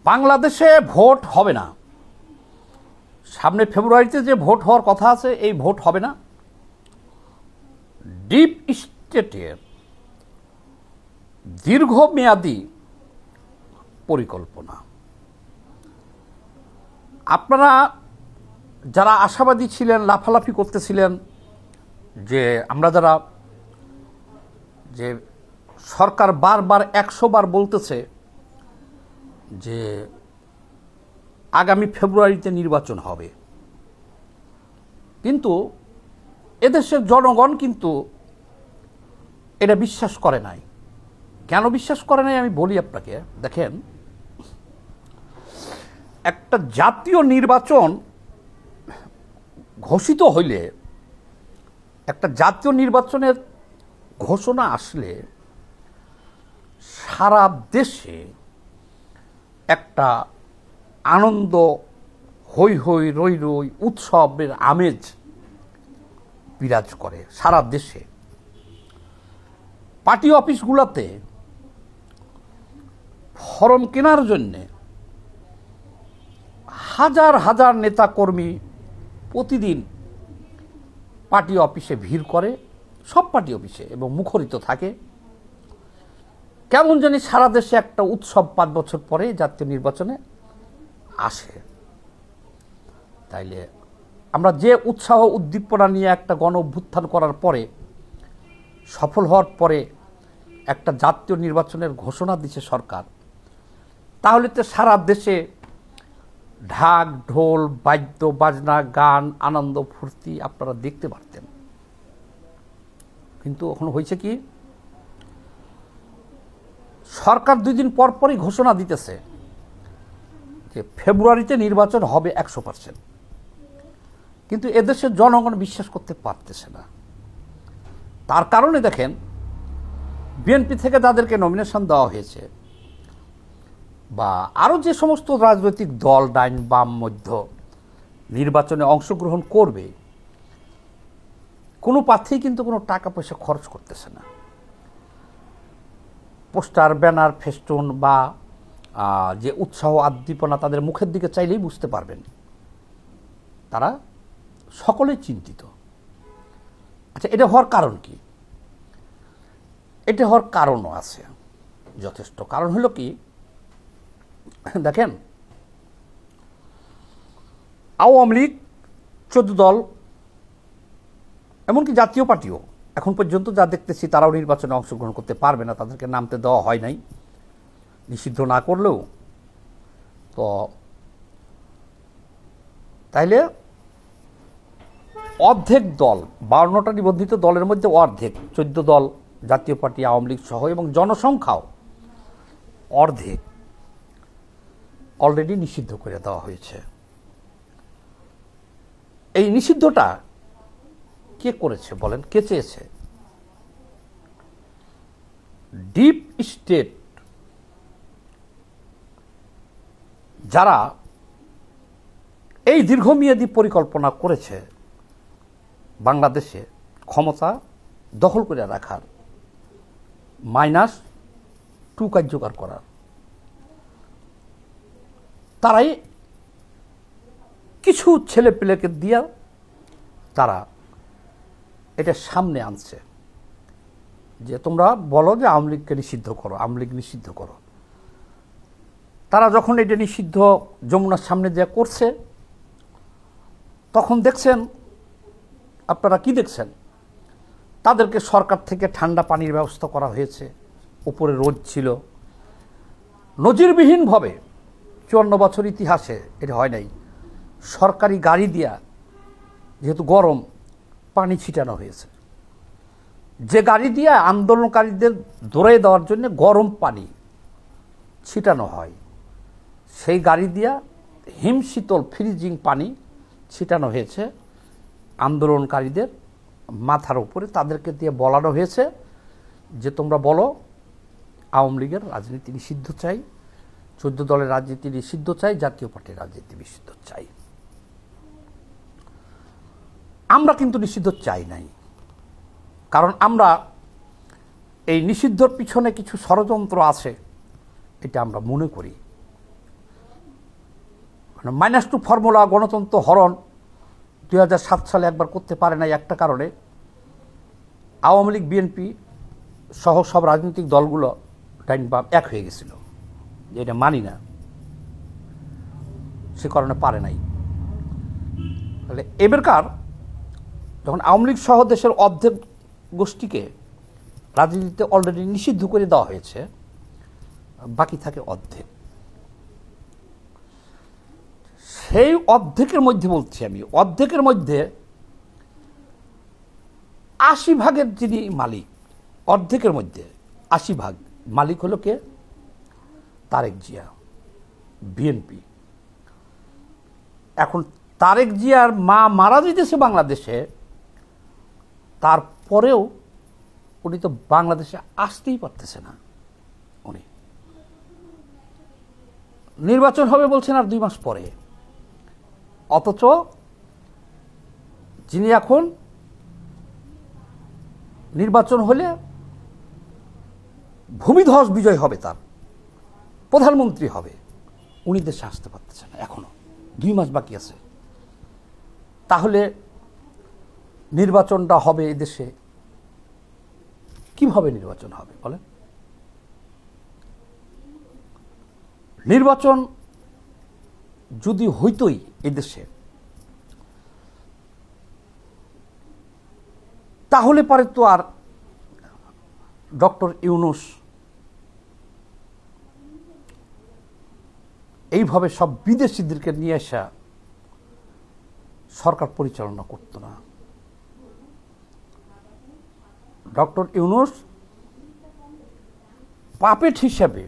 বাংলাদেশে ভোট হবে না। সামনে ফেব্রুয়ারিতে যে ভোট হওয়ার কথা আছে, এই ভোট হবে না। ডিপ স্টেটের দীর্ঘমেয়াদী পরিকল্পনা। আপনারা যারা আশাবাদী ছিলেন, লাফালাফি করতেছিলেন যে আমরা যারা, যে সরকার বারবার 100 বার বলতেছে যে আগামী ফেব্রুয়ারিতে নির্বাচন হবে, কিন্তু এদেশের জনগণ কিন্তু এটা বিশ্বাস করে নাই। কেন বিশ্বাস করে নাই আমি বলি আপনাকে। দেখেন, একটা জাতীয় নির্বাচন ঘোষিত হইলে, একটা জাতীয় নির্বাচনের ঘোষণা আসলে সারা দেশে একটা আনন্দ, হৈ হৈ রই রই, উৎসবের আমেজ বিরাজ করে সারা দেশে। পার্টি অফিসগুলোতে ফরম কেনার জন্যে হাজার হাজার নেতাকর্মী প্রতিদিন পার্টি অফিসে ভিড় করে, সব পার্টি অফিসে, এবং মুখরিত থাকে। কেমন জানি সারা দেশে একটা উৎসব 5 বছর পরে জাতীয় নির্বাচনে আসে। তাইলে আমরা যে উৎসাহ উদ্দীপনা নিয়ে একটা গণ অভ্যুত্থান করার পরে, সফল হওয়ার পরে একটা জাতীয় নির্বাচনের ঘোষণা দিচ্ছে সরকার, তাহলে তো সারা দেশে ঢাক ঢোল বাদ্য বাজনা, গান, আনন্দ ফুর্তি আপনারা দেখতে পারতেন। কিন্তু এখন হয়েছে কি, সরকার 2 দিন পর পরই ঘোষণা দিতেছে যে ফেব্রুয়ারিতে নির্বাচন হবে 100%, কিন্তু এদেশের জনগণ বিশ্বাস করতে পারতেছে না। তার কারণে দেখেন, বিএনপি থেকে যাদেরকে নমিনেশন দেওয়া হয়েছে, বা আরও যে সমস্ত রাজনৈতিক দল ডাইন বাম মধ্য নির্বাচনে অংশগ্রহণ করবে, কোনো প্রার্থী কিন্তু কোনো টাকা পয়সা খরচ করতেছে না। পোস্টার, ব্যানার, ফেস্টুন বা যে উৎসাহ উদ্দীপনা তাদের মুখের দিকে চাইলেই বুঝতে পারবেন তারা সকলেই চিন্তিত। আচ্ছা, এটা হওয়ার কারণ কি? এটা হওয়ার কারণও আছে যথেষ্ট। কারণ হলো কি, দেখেন, আওয়ামী লীগ 14 দল, এমনকি জাতীয় পার্টিও এখন পর্যন্ত যা দেখতেছি তারাও নির্বাচনে অংশগ্রহণ করতে পারবে না, তাদেরকে নামতে দেওয়া হয় নাই, নিষিদ্ধ না করলেও। তো তাইলে অর্ধেক দল, 52টা নিবন্ধিত দলের মধ্যে অর্ধেক, 14 দল, জাতীয় পার্টি, আওয়ামী লীগ সহ, এবং জনসংখ্যাও অর্ধেক অলরেডি নিষিদ্ধ করে দেওয়া হয়েছে। এই নিষিদ্ধটা কে করেছে বলেন? কে চেয়েছে? ডিপ স্টেট যারা এই দীর্ঘমেয়াদী পরিকল্পনা করেছে বাংলাদেশে ক্ষমতা দখল করে রাখার, -2 কার্যকর করার, তারাই কিছু ছেলেপেলেকে দিয়ে তারা এটা সামনে আনছে যে তোমরা বলো যে আওয়ামী লীগকে নিষিদ্ধ করো, আওয়ামী লীগ নিষিদ্ধ করো। তারা যখন এটা নিষিদ্ধ যমুনার সামনে যা করছে, তখন দেখছেন, আপনারা কি দেখছেন, তাদেরকে সরকার থেকে ঠান্ডা পানির ব্যবস্থা করা হয়েছে, উপরে রোদ ছিল, নজিরবিহীনভাবে 54 বছর ইতিহাসে এটা হয় নাই। সরকারি গাড়ি দিয়া, যেহেতু গরম, পানি ছিটানো হয়েছে। যে গাড়ি দিয়ে আন্দোলনকারীদের দৌড়াই দেওয়ার জন্য গরম পানি ছিটানো হয়, সেই গাড়ি দিয়া হিমশীতল ফ্রিজিং পানি ছিটানো হয়েছে আন্দোলনকারীদের মাথার উপরে। তাদেরকে দিয়ে বলানো হয়েছে যে তোমরা বলো আওয়ামী লীগের রাজনীতি নিষিদ্ধ চাই, 14 দলের রাজনীতি নিষিদ্ধ চাই, জাতীয় পার্টির রাজনীতি নিষিদ্ধ চাই। আমরা কিন্তু নিষিদ্ধ চাই নাই, কারণ আমরা এই নিষিদ্ধর পিছনে কিছু ষড়যন্ত্র আছে এটা আমরা মনে করি। -2 ফর্মুলা গণতন্ত্র হরণ 2007 সালে একবার করতে পারে নাই একটা কারণে, আওয়ামী লীগ বিএনপি সহ সব রাজনৈতিক দলগুলো ডাইন বাম এক হয়ে গেছিল যে এটা মানি না, সে কারণে পারে নাই। তাহলে এবারকার যখন আওয়ামী লীগ সহ দেশের অর্ধেক গোষ্ঠীকে রাজনীতিতে অলরেডি নিষিদ্ধ করে দেওয়া হয়েছে, বাকি থাকে অর্ধেক। সেই অর্ধেকের মধ্যে বলছি আমি, অর্ধেকের মধ্যে 80% যিনি মালিক, অর্ধেকের মধ্যে 80% মালিক হলো কে? তারেক জিয়া, বিএনপি। এখন তারেক জিয়ার মা মারা যেতেছে বাংলাদেশে, তারপরেও উনি তো বাংলাদেশে আসতেই পারতেছে না। উনি নির্বাচন হবে বলছেন আর 2 মাস পরে, অথচ যিনি এখন নির্বাচন হলে ভূমিধস বিজয় হবে, তার প্রধানমন্ত্রী হবে, উনি দেশে আসতে পারতেছেন না, এখনো 2 মাস বাকি আছে। তাহলে নির্বাচনটা হবে এই দেশে কিভাবে নির্বাচন হবে বলেন? নির্বাচন যদি হইতই এই দেশে, তাহলে পরে তো আর ডক্টর ইউনূস এইভাবে সব বিদেশিদেরকে নিয়ে আসা সরকার পরিচালনা করত না। ডক্টর ইউনূস পাপেট হিসাবে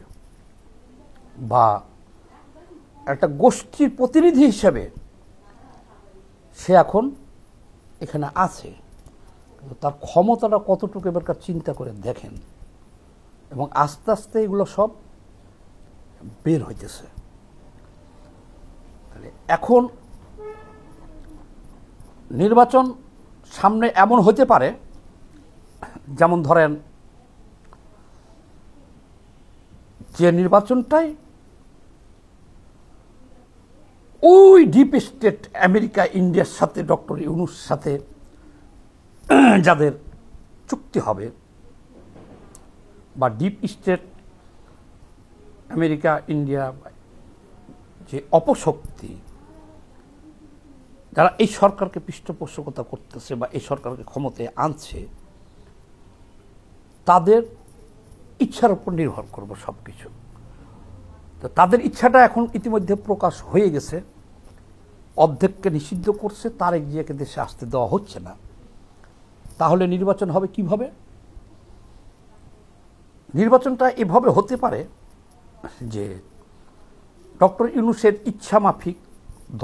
বা একটা গোষ্ঠীর প্রতিনিধি হিসাবে সে এখন এখানে আছে, কিন্তু তার ক্ষমতাটা কতটুকু এবারকার চিন্তা করে দেখেন, এবং আস্তে আস্তে এগুলো সব বের হইতেছে। তাহলে এখন নির্বাচন সামনে এমন হতে পারে, যেমন ধরেন যে নির্বাচনটাই ওই ডিপ স্টেট আমেরিকা ইন্ডিয়ার সাথে ডক্টর ইউনূস সাথে যাদের চুক্তি হবে, বা ডিপ স্টেট আমেরিকা ইন্ডিয়া যে অপশক্তি যারা এই সরকারকে পৃষ্ঠপোষকতা করতেছে বা এই সরকারকে ক্ষমতায় আনছে, তাদের ইচ্ছার উপর নির্ভর করবো সব কিছু। তো তাদের ইচ্ছাটা এখন ইতিমধ্যে প্রকাশ হয়ে গেছে, অর্ধেককে নিষিদ্ধ করছে, তারেক জিয়াকে দেশে আসতে দেওয়া হচ্ছে না। তাহলে নির্বাচন হবে কিভাবে? নির্বাচনটা এভাবে হতে পারে যে ডক্টর ইউনূসের ইচ্ছা মাফিক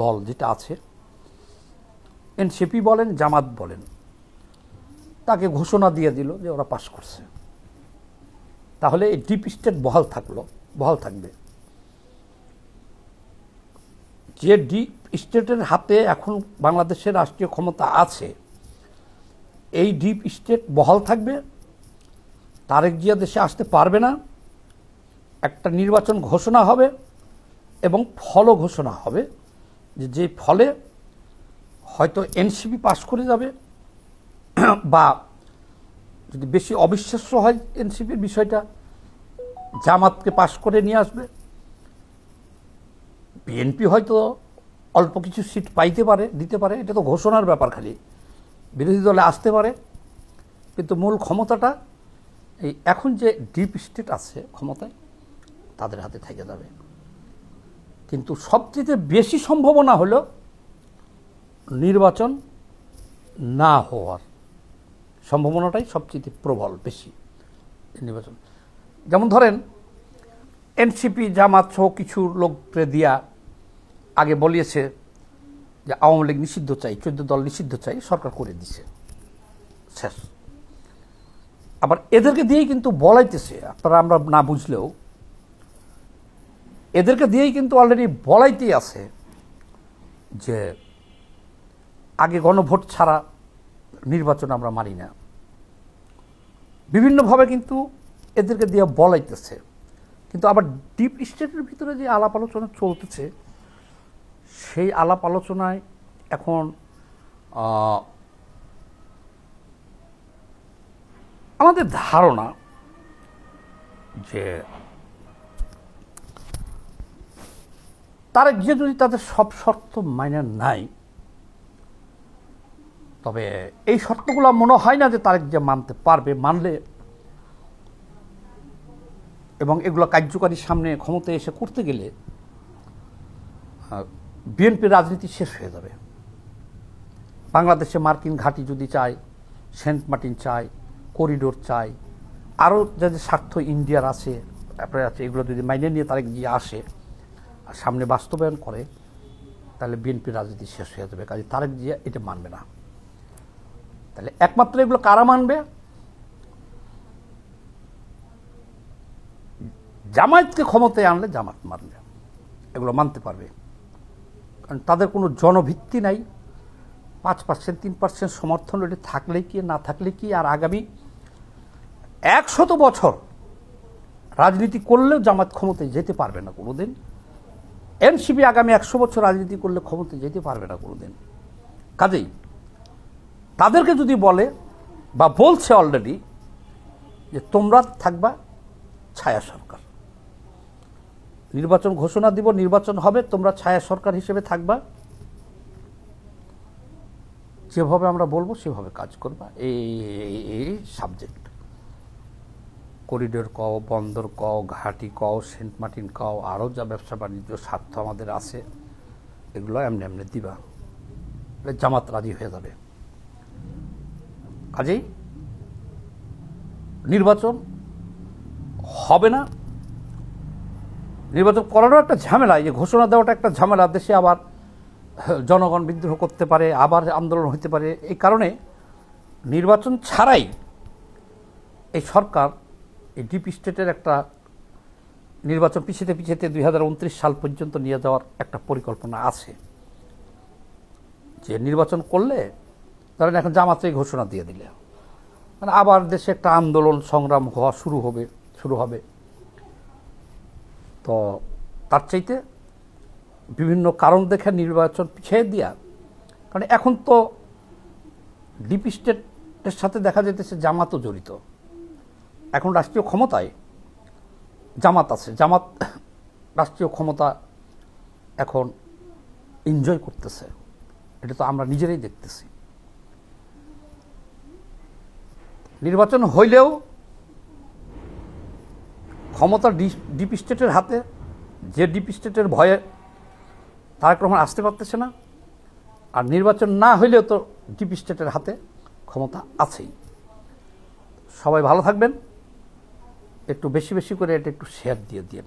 দল যেটা আছে, এনসিপি বলেন জামাত বলেন, তাকে ঘোষণা দিয়ে দিল যে ওরা পাশ করছে, তাহলে এই ডিপ স্টেট বহাল থাকবে। যে ডিপ স্টেটের হাতে এখন বাংলাদেশের রাষ্ট্রীয় ক্ষমতা আছে, এই ডিপ স্টেট বহাল থাকবে, তারেক জিয়া দেশে আসতে পারবে না, একটা নির্বাচন ঘোষণা হবে এবং ফলও ঘোষণা হবে, যে ফলে হয়তো এনসিপি পাশ করে যাবে, বা যদি বেশি অবিশ্বাস্য হয় এনসিপির বিষয়টা, জামাতকে পাশ করে নিয়ে আসবে, বিএনপি হয়তো অল্প কিছু সিট দিতে পারে, এটা তো ঘোষণার ব্যাপার, খালি বিরোধী দলে আসতে পারে, কিন্তু মূল ক্ষমতাটা এই এখন যে ডিপ স্টেট আছে ক্ষমতায়, তাদের হাতে থেকে যাবে। কিন্তু সবচেয়ে বেশি সম্ভাবনা হলো নির্বাচন না হওয়ার সম্ভাবনাটাই সবচেয়ে প্রবল, বেশি নির্বাচন। যেমন ধরেন এনসিপি জামাত সহ কিছু লোককে দিয়া আগে বলিয়েছে যে আওয়ামী লীগ নিষিদ্ধ চাই, 14 দল নিষিদ্ধ চাই, সরকার করে দিছে, শেষ। আবার এদেরকে দিয়েই কিন্তু বলাইতেছে, আপনারা আমরা না বুঝলেও এদেরকে দিয়েই কিন্তু অলরেডি বলাইতেই আছে যে আগে গণভোট ছাড়া নির্বাচন আমরা মানি না। বিভিন্নভাবে কিন্তু এদেরকে দিয়ে বলাইতেছে, কিন্তু আবার ডিপ স্টেটের ভিতরে যে আলাপ আলোচনা চলতেছে, সেই আলাপ আলোচনায় এখন আমাদের ধারণা যে তারেক জিয়া যদি তাদের সব শর্ত মাইনে নাই, তবে এই শর্তগুলো মনে হয় না যে তারেক জিয়া মানতে পারবে। মানলে এবং এগুলো কার্যকারী সামনে ক্ষমতায় এসে করতে গেলে বিএনপির রাজনীতি শেষ হয়ে যাবে। বাংলাদেশে মার্কিন ঘাঁটি যদি চায়, সেন্ট মার্টিন চায়, করিডোর চায়, আরও যাদের স্বার্থ ইন্ডিয়ার আছে আছে, এগুলো যদি মাইনে নিয়ে তারেক জিয়া আসে আর সামনে বাস্তবায়ন করে, তাহলে বিএনপির রাজনীতি শেষ হয়ে যাবে। কাজে তারেক জিয়া এটা মানবে না। তাহলে একমাত্র এগুলো কারা মানবে? জামায়াতকে ক্ষমতায় আনলে জামাত মানবে, এগুলো মানতে পারবে। কারণ তাদের কোনো জনভিত্তি নাই। 5% 3% সমর্থন এটা থাকলে কি না থাকলে কি, আর আগামী 100 বছর রাজনীতি করলেও জামাত ক্ষমতায় যেতে পারবে না কোনোদিন। এনসিপি আগামী 100 বছর রাজনীতি করলে ক্ষমতায় যেতে পারবে না কোনোদিন। কাজেই তাদেরকে যদি বলে বা বলছে অলরেডি যে তোমরা থাকবা ছায়া সরকার, নির্বাচন ঘোষণা দিব, নির্বাচন হবে, তোমরা ছায়া সরকার হিসেবে থাকবা, যেভাবে আমরা বলবো সেভাবে কাজ করবা। এই সাবজেক্ট, করিডোর কও, বন্দর কও, ঘাঁটি কও, সেন্ট মার্টিন কও, আরও যা ব্যবসা বাণিজ্য স্বার্থ আমাদের আছে, এগুলো এমনি এমনি দিবা, জামাত রাজি হয়ে যাবে। কাজেই নির্বাচন হবে না। নির্বাচন করারও একটা ঝামেলা, এই যে ঘোষণা দেওয়াটা একটা ঝামেলা। দেশে আবার জনগণ বিদ্রোহ করতে পারে, আবার আন্দোলন হতে পারে। এই কারণে নির্বাচন ছাড়াই এই সরকার এই ডিপ স্টেটের একটা নির্বাচন পিছাতে 2029 সাল পর্যন্ত নিয়ে যাওয়ার একটা পরিকল্পনা আছে। যে নির্বাচন করলে, ধরেন এখন জামাতে ঘোষণা দিয়ে দিলে, মানে আবার দেশে একটা আন্দোলন সংগ্রাম হওয়া শুরু হবে। তো তার চাইতে বিভিন্ন কারণ দেখে নির্বাচন পিছিয়ে দিয়া, কারণ এখন তো ডিপ স্টেটের সাথে দেখা যেতেছে জামাতও জড়িত। এখন রাষ্ট্রীয় ক্ষমতায় জামাত আছে, জামাত রাষ্ট্রীয় ক্ষমতা এখন এনজয় করতেছে। এটা তো আমরা নিজেরাই দেখতেছি। নির্বাচন হইলেও ক্ষমতা ডিপ স্টেটের হাতে, যে ডিপ স্টেটের ভয়ে তারেক রহমান আসতে পারতেছে না। আর নির্বাচন না হইলেও তো ডিপ স্টেটের হাতে ক্ষমতা আছেই। সবাই ভালো থাকবেন, একটু বেশি বেশি করে এটা একটু শেয়ার দিয়ে দিন।